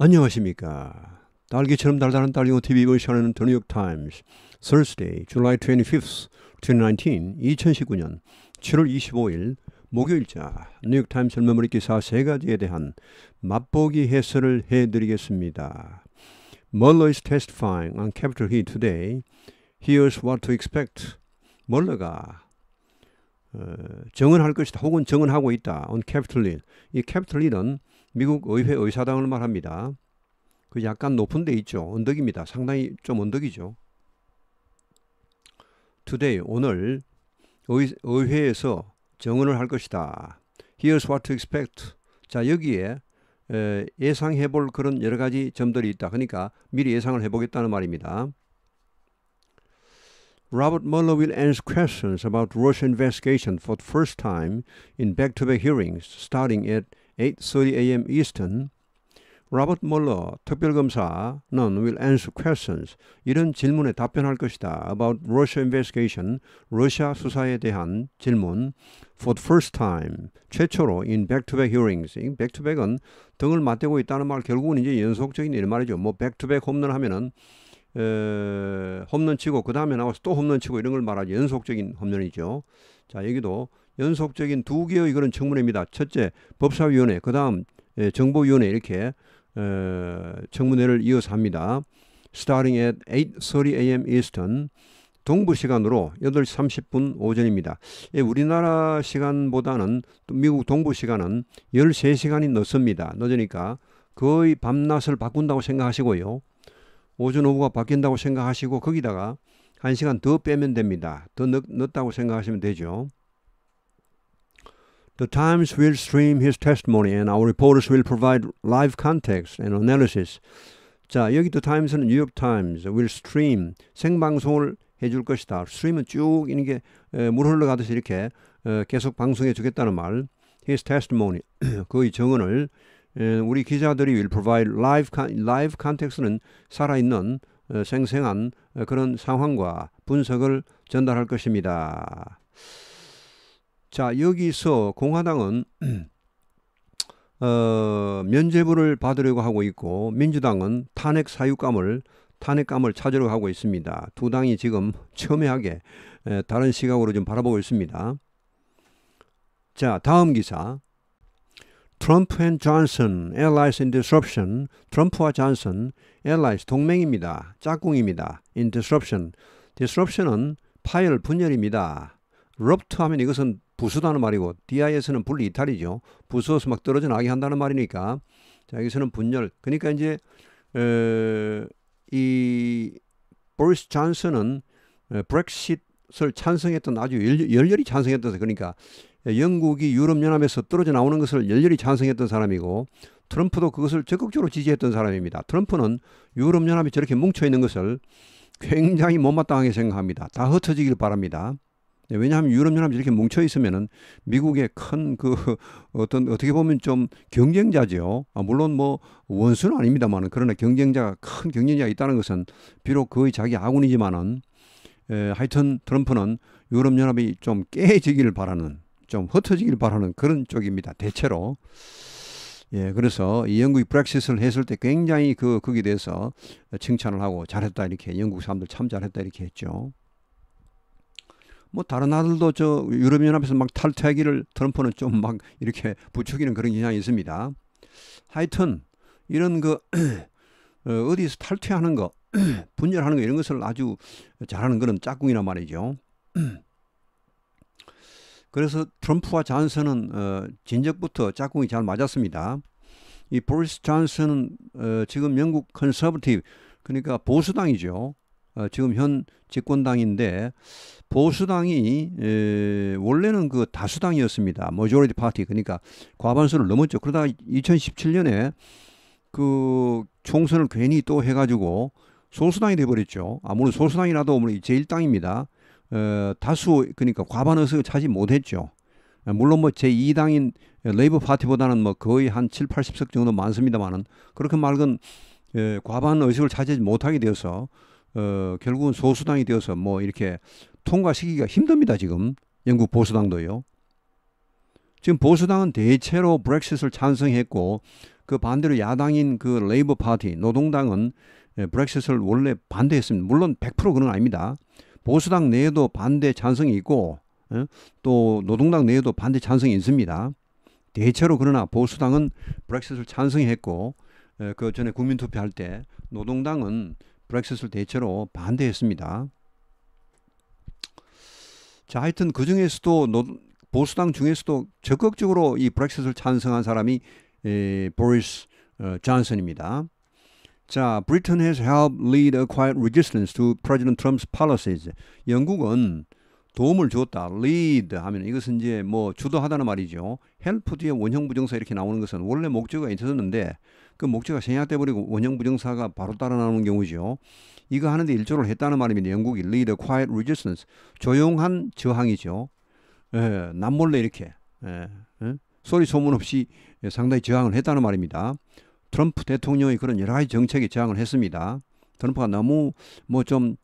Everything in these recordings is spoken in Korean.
안녕하십니까. 딸기처럼 달달한 딸기모 TV를 시작하는 The New York Times Thursday, July 25th, 2019, 2019년 7월 25일 목요일자 뉴욕 타임스 젊은머리 기사 세 가지에 대한 맛보기 해설을 해드리겠습니다. Mueller is testifying on Capitol Hill today. Here's what to expect. 멀러가 증언할 것이다 혹은 증언하고 있다. on Capitol Hill. 이 Capitol Hill은 미국 의회 의사당을 말합니다. 그 약간 높은 데 있죠. 언덕입니다. 상당히 좀 언덕이죠. Today, 오늘 의회에서 증언을 할 것이다. Here's what to expect. 자, 여기에 예상해 볼 그런 여러 가지 점들이 있다. 그러니까 미리 예상을 해보겠다는 말입니다. Robert Mueller will answer questions about Russia investigation for the first time in back-to-back hearings starting at 8:30 a.m. Eastern. 로버트 멀러 특별검사는 will answer questions. 이런 질문에 답변할 것이다. About Russia investigation. 러시아 수사에 대한 질문. For the first time. 최초로 in back-to-back hearings. back-to-back은 등을 맞대고 있다는 말 결국은 이제 연속적인 일 말이죠. 뭐 back-to-back 홈런 하면은 홈런 치고 그 다음에 나와서 또 홈런 치고 이런 걸 말하죠. 연속적인 홈런이죠. 자, 여기도 연속적인 두 개의 그런 청문회입니다. 첫째 법사위원회, 그 다음 정보위원회 이렇게 청문회를 이어서 합니다. Starting at 8:30 a.m. Eastern. 동부 시간으로 8시 30분 오전입니다. 우리나라 시간보다는 또 미국 동부 시간은 13시간이 늦습니다. 늦으니까 거의 밤낮을 바꾼다고 생각하시고요. 오전 오후가 바뀐다고 생각하시고 거기다가 1시간 더 빼면 됩니다. 더 늦다고 생각하시면 되죠. The Times will stream his testimony and our reporters will provide live context and analysis. 자, 여기 The Times는 뉴욕 타임스 will stream 생방송을 해줄 것이다. stream은 쭉 이게 물 흘러가듯이 이렇게 계속 방송해 주겠다는 말. His testimony 그의 증언을 우리 기자들이 will provide live context는 살아있는 생생한 그런 상황과 분석을 전달할 것입니다. 자, 여기서 공화당은 면죄부를 받으려고 하고 있고 민주당은 탄핵감을 찾으려고 하고 있습니다. 두 당이 지금 첨예하게 다른 시각으로 좀 바라보고 있습니다. 자, 다음 기사. Trump and Johnson, allies in disruption. 트럼프와 존슨, allies, 동맹입니다. 짝꿍입니다. in disruption. disruption은 파열, 분열입니다. rup트 하면 이것은 부수다는 말이고 DIS는 분리 이탈이죠. 부수어서 막 떨어져 나게 한다는 말이니까. 자, 여기서는 분열. 그러니까 이제 이 보리스 존슨은 브렉시트를 찬성했던 아주 열렬히 찬성했던 그러니까 영국이 유럽연합에서 떨어져 나오는 것을 열렬히 찬성했던 사람이고 트럼프도 그것을 적극적으로 지지했던 사람입니다. 트럼프는 유럽연합이 저렇게 뭉쳐있는 것을 굉장히 못마땅하게 생각합니다. 다 흩어지길 바랍니다. 왜냐하면 유럽연합이 이렇게 뭉쳐 있으면은 미국의 큰 어떻게 보면 좀 경쟁자죠. 물론 뭐 원수는 아닙니다만은 그러나 큰 경쟁자가 있다는 것은 비록 거의 자기 아군이지만은 하여튼 트럼프는 유럽연합이 좀 깨지기를 바라는, 좀 흩어지기를 바라는 그런 쪽입니다. 대체로. 예, 그래서 이 영국이 브렉시트를 했을 때 굉장히 거기에 대해서 칭찬을 하고 잘했다 이렇게 영국 사람들 참 잘했다 이렇게 했죠. 뭐 다른 나라들도 저 유럽연합에서 막 탈퇴하기를 트럼프는 좀 막 이렇게 부추기는 그런 경향이 있습니다. 하여튼 이런 어디서 탈퇴하는 거, 분열하는 거 이런 것을 아주 잘하는 그런 짝꿍이란 말이죠. 그래서 트럼프와 존슨은 진작부터 짝꿍이 잘 맞았습니다. 이 보리스 존슨은 지금 영국 컨서버티브 그러니까 보수당이죠. 지금 현 집권당인데 보수당이 원래는 그 다수당이었습니다. majority party 그러니까 과반수를 넘었죠. 그러다가 2017년에 그 총선을 괜히 또 해가지고 소수당이 돼버렸죠. 물론 소수당이라도 제1당입니다. 다수 그러니까 과반 의석을 차지 못했죠. 물론 뭐 제2당인 레이버 파티보다는 뭐 거의 한 7, 80석 정도 많습니다만은 그렇게 말건 과반 의석을 차지하지 못하게 되어서 결국은 소수당이 되어서 뭐 이렇게 통과시키기가 힘듭니다. 지금 영국 보수당도요. 지금 보수당은 대체로 브렉시트를 찬성했고 그 반대로 야당인 그 레이버 파티, 노동당은 브렉시트를 원래 반대했습니다. 물론 100% 그런 건 아닙니다. 보수당 내에도 반대 찬성이 있고 또 노동당 내에도 반대 찬성이 있습니다. 대체로 그러나 보수당은 브렉시트를 찬성했고 그 전에 국민투표할 때 노동당은 브렉시트를 대체로 반대했습니다. 자, 하여튼 그 중에서도 보수당 중에서도 적극적으로 이 브렉시트를 찬성한 사람이 보리스 존슨입니다. 자, Britain has helped lead a quiet resistance to President Trump's policies. 영국은 도움을 주었다. lead 하면 이것은 이제 뭐 주도하다는 말이죠. help 뒤에 원형 부정사 이렇게 나오는 것은 원래 목적어가 있었는데 그 목적어가 생략돼 버리고 원형 부정사가 바로 따라 나오는 경우죠. 이거 하는데 일조를 했다는 말입니다. 영국이 lead a quiet resistance. 조용한 저항이죠. 남몰래 이렇게 소리 소문 없이 상당히 저항을 했다는 말입니다. 트럼프 대통령이 그런 여러 가지 정책에 저항을 했습니다. 트럼프가 너무 뭐 좀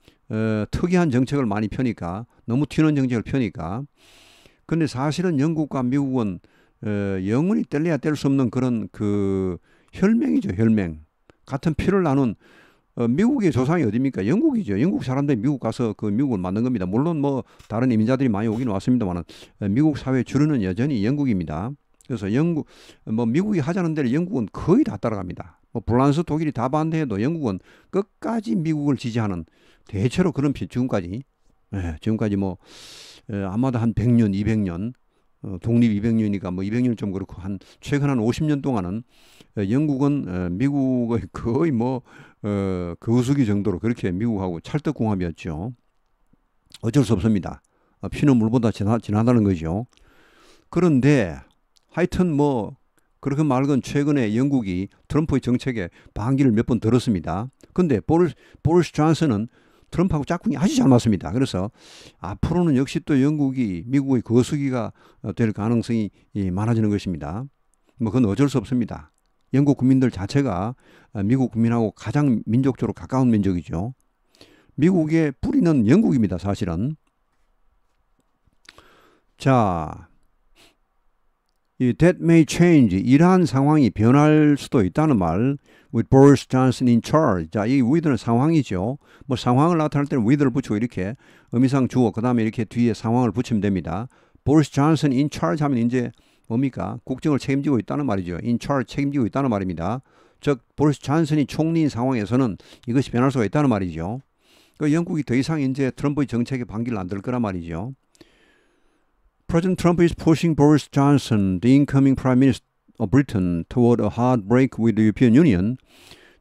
특이한 정책을 많이 펴니까 너무 튀는 정책을 펴니까. 근데 사실은 영국과 미국은 영원히 뗄래야 뗄 수 없는 그런 그 혈맹이죠. 혈맹. 같은 피를 나눈 미국의 조상이 어디입니까? 영국이죠. 영국 사람들이 미국 가서 그 미국을 만든 겁니다. 물론 뭐 다른 이민자들이 많이 오긴 왔습니다만 미국 사회 주류는 여전히 영국입니다. 그래서 미국이 하자는 대로 영국은 거의 다 따라갑니다. 뭐 프랑스, 독일이 다 반대해도 영국은 끝까지 미국을 지지하는 대체로 그런 지금까지 뭐 아마도 한 100년, 200년 독립 200년이니까 뭐 200년 좀 그렇고 최근 한 50년 동안은 영국은 미국의 거의 뭐 거수기 정도로 그렇게 미국하고 찰떡궁합이었죠. 어쩔 수 없습니다. 피는 물보다 진하다는 거죠. 그런데 하여튼 뭐 그렇게 말건 최근에 영국이 트럼프의 정책에 반기를 몇 번 들었습니다. 근데 보리스 존슨은 트럼프하고 짝꿍이 아주 잘 맞습니다. 그래서 앞으로는 역시 또 영국이 미국의 거수기가 될 가능성이 많아지는 것입니다. 뭐 그건 어쩔 수 없습니다. 영국 국민들 자체가 미국 국민하고 가장 민족적으로 가까운 민족이죠. 미국의 뿌리는 영국입니다. 사실은. 자, 이 that may change, 이러한 상황이 변할 수도 있다는 말. with Boris Johnson in charge. 자, 이 with는 상황이죠. 뭐 상황을 나타낼 때는 with를 붙이고 이렇게 의미상 주어 그 다음에 이렇게 뒤에 상황을 붙이면 됩니다. Boris Johnson in charge 하면 이제 뭡니까? 국정을 책임지고 있다는 말이죠. in charge 책임지고 있다는 말입니다. 즉 보리스 존슨이 총리인 상황에서는 이것이 변할 수가 있다는 말이죠. 그 영국이 더 이상 이제 트럼프의 정책에 반기를 안 들 거란 말이죠. President Trump is pushing Boris Johnson, the incoming Prime Minister of Britain, toward a hard break with the European Union.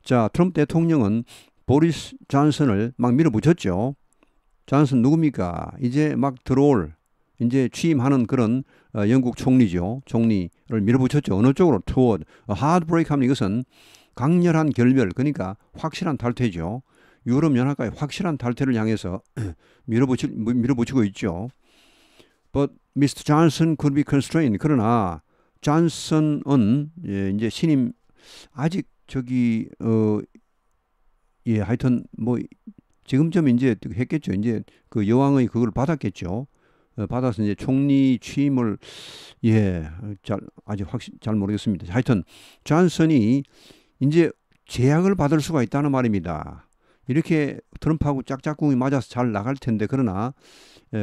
자, 트럼프 대통령은 보리스 존슨을 막 밀어붙였죠. 존슨 누굽니까? 이제 막 이제 취임하는 그런 영국 총리죠. 총리를 밀어붙였죠. 어느 쪽으로? toward a hard break 하면 이것은 강렬한 결별, 그러니까 확실한 탈퇴죠. 유럽연합과의 확실한 탈퇴를 향해서 밀어붙이고 있죠. But Mr. Johnson could be constrained. 그러나 존슨은 이제 신임 아직 하여튼 뭐 지금쯤 이제 했겠죠. 이제 그 여왕의 그걸 받았겠죠. 받아서 이제 총리 취임을 아직 잘 모르겠습니다. 하여튼 존슨이 이제 제약을 받을 수가 있다는 말입니다. 이렇게 트럼프하고 짝짝꿍이 맞아서 잘 나갈 텐데 그러나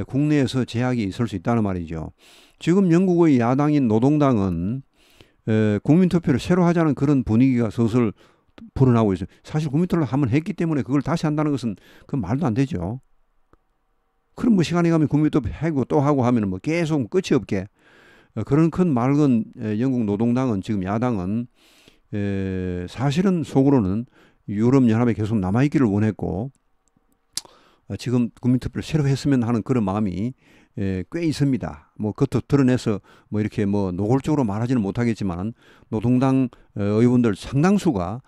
국내에서 제약이 있을 수 있다는 말이죠. 지금 영국의 야당인 노동당은 국민투표를 새로 하자는 그런 분위기가 슬슬 불어나고 있어요. 사실 국민투표를 한번 했기 때문에 그걸 다시 한다는 것은 그 말도 안 되죠. 그럼 뭐 시간이 가면 국민투표 하고 또 하고 하면 뭐 계속 끝이 없게 그런 큰 맑은 영국 노동당은 지금 야당은 사실은 속으로는 유럽연합에 계속 남아있기를 원했고 지금 국민투표를 새로 했으면 하는 그런 마음이 꽤 있습니다. 뭐 그것도 드러내서 뭐 이렇게 뭐 노골적으로 말하지는 못하겠지만 노동당 의원들 상당수가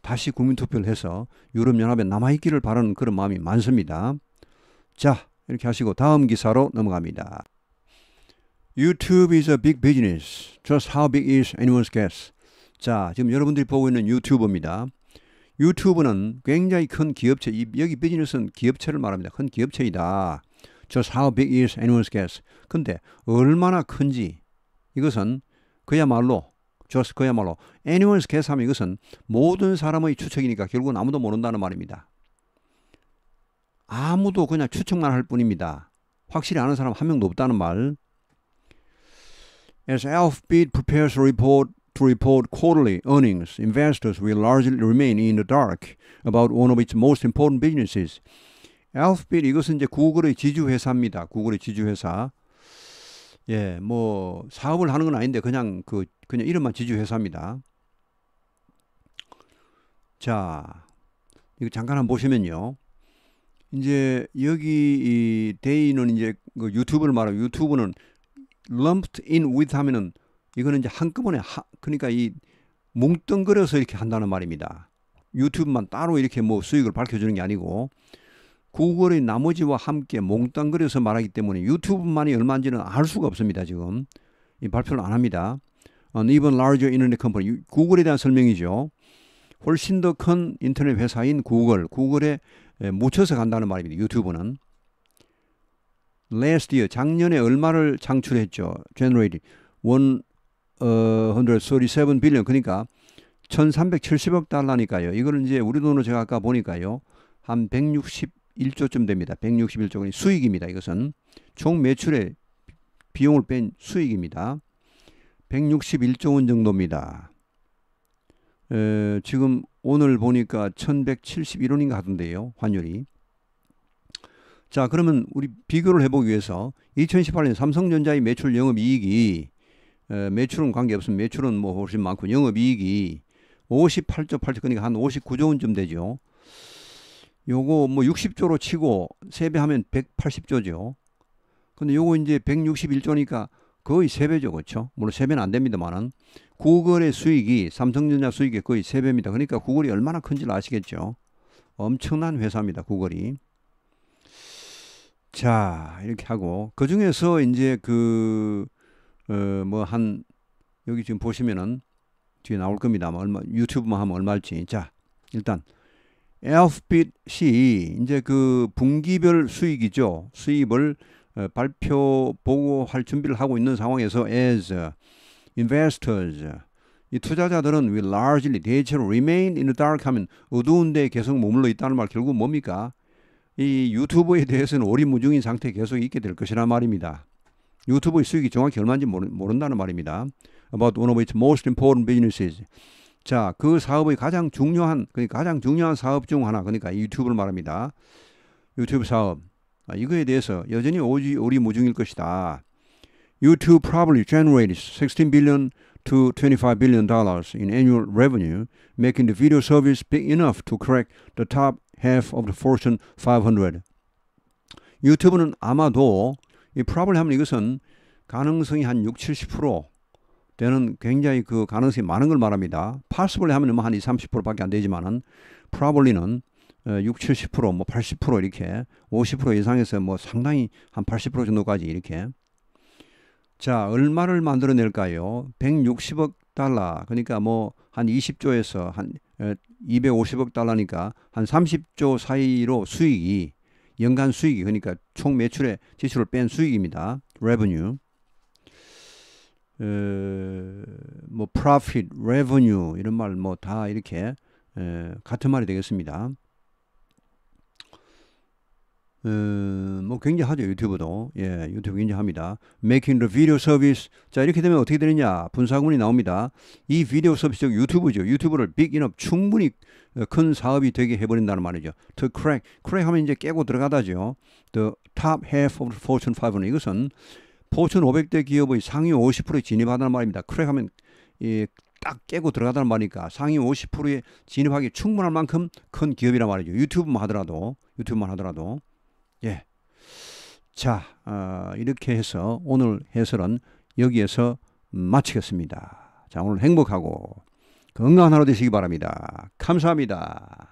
다시 국민투표를 해서 유럽연합에 남아있기를 바라는 그런 마음이 많습니다. 자, 이렇게 하시고 다음 기사로 넘어갑니다. YouTube is a big business. Just how big is anyone's guess? 자, 지금 여러분들이 보고 있는 유튜브입니다. 유튜브는 굉장히 큰 기업체, 여기 비즈니스는 기업체를 말합니다. 큰 기업체이다. Just how big is anyone's guess? 근데 얼마나 큰지 이것은 그야말로 just 그야말로 anyone's guess하면 이것은 모든 사람의 추측이니까 결국은 아무도 모른다는 말입니다. 아무도 그냥 추측만 할 뿐입니다. 확실히 아는 사람 한 명도 없다는 말. As Alphabet prepares to report quarterly earnings, investors will largely remain in the dark about one of its most important businesses. Alphabet 이것은 이제 구글의 지주회사입니다. 구글의 지주회사. 예, 뭐 사업을 하는 건 아닌데 그냥 이름만 지주회사입니다. 자, 이거 잠깐 한번 보시면요. 이제 여기 이 day는 이제 그 유튜브를 말하고 유튜브는 lumped in with 하면은 이거는 이제 한꺼번에 그러니까 이 뭉뚱그려서 이렇게 한다는 말입니다. 유튜브만 따로 이렇게 뭐 수익을 밝혀주는 게 아니고 구글의 나머지와 함께 몽땅그려서 말하기 때문에 유튜브만이 얼마인지는 알 수가 없습니다. 지금 이 발표를 안 합니다. An even larger internet company. 구글에 대한 설명이죠. 훨씬 더 큰 인터넷 회사인 구글에 묻혀서 간다는 말입니다. 유튜브는. Last year, 작년에 얼마를 창출했죠? Generated 137 billion. 그러니까 1370억 달러니까요. 이거는 이제 우리 돈으로 제가 아까 보니까요. 한 161조쯤 됩니다. 161조. 수익입니다. 이것은 총 매출의 비용을 뺀 수익입니다. 161조 원 정도입니다. 지금 오늘 보니까 1171원인가 하던데요. 환율이. 자, 그러면 우리 비교를 해보기 위해서 2018년 삼성전자의 매출 영업이익이 매출은 관계없으면 매출은 뭐 훨씬 많고 영업이익이 58조 8조 그러니까 한 59조 원쯤 되죠. 요거 뭐 60조로 치고 세배하면 180조죠. 근데 요거 이제 161조니까 거의 3배죠. 그렇죠? 물론 3배는 안 됩니다만은 구글의 수익이 삼성전자 수익의 거의 3배입니다. 그러니까 구글이 얼마나 큰지 아시겠죠? 엄청난 회사입니다. 구글이. 자, 이렇게 하고 그 중에서 이제 여기 지금 보시면은 뒤에 나올 겁니다. 유튜브만 하면 얼마일지. 자, 일단 Alphabet이 이제 그 분기별 수익이죠. 수입을 발표 보고할 준비를 하고 있는 상황에서 as investors 이 투자자들은 will largely 대체로 remain in the dark 하면 어두운 데에 계속 머물러 있다는 말 결국 뭡니까? 이 유튜브에 대해서는 오리무중인 상태에 계속 있게 될 것이란 말입니다. 유튜브의 수익이 정확히 얼마인지 모른다는 말입니다. About one of its most important businesses. 자, 그 사업의 가장 중요한 사업 중 하나, 그러니까 유튜브를 말합니다. 유튜브 사업. 이거에 대해서 여전히 오리무중일 것이다. YouTube probably generated 16 billion to 25 billion dollars in annual revenue, making the video service big enough to crack the top half of the Fortune 500. 유튜브는 아마도 이 probably 하면 이것은 가능성이 한 60-70% 되는 굉장히 그 가능성이 많은 걸 말합니다. possibly 하면 한 20-30%밖에 안 되지만은 probably는 60-70%, 뭐 80% 이렇게 50% 이상에서 뭐 상당히 한 80% 정도까지 이렇게. 자, 얼마를 만들어낼까요? 160억 달러. 그러니까 뭐 한 20조에서 한 250억 달러니까 한 30조 사이로 수익이 연간 수익이 그러니까 총 매출의 지출을 뺀 수익입니다. revenue. 뭐 profit, revenue 이런 말 뭐 다 이렇게 같은 말이 되겠습니다. 뭐 굉장하죠. 유튜브도. 예, 유튜브 굉장합니다. Making the video service. 자, 이렇게 되면 어떻게 되느냐? 분사구문이 나옵니다. 이 비디오 서비스 즉 유튜브죠. 유튜브를 big enough 충분히 큰 사업이 되게 해버린다는 말이죠. To crack 하면 이제 깨고 들어가다죠. The top half of the Fortune 500. 이것은 포춘 500대 기업의 상위 50%에 진입하다는 말입니다. crack 하면 딱 깨고 들어가다는 말이니까 상위 50%에 진입하기 충분할 만큼 큰 기업이란 말이죠. 유튜브만 하더라도. 예. 자, 이렇게 해서 오늘 해설은 여기에서 마치겠습니다. 자, 오늘 행복하고 건강한 하루 되시기 바랍니다. 감사합니다.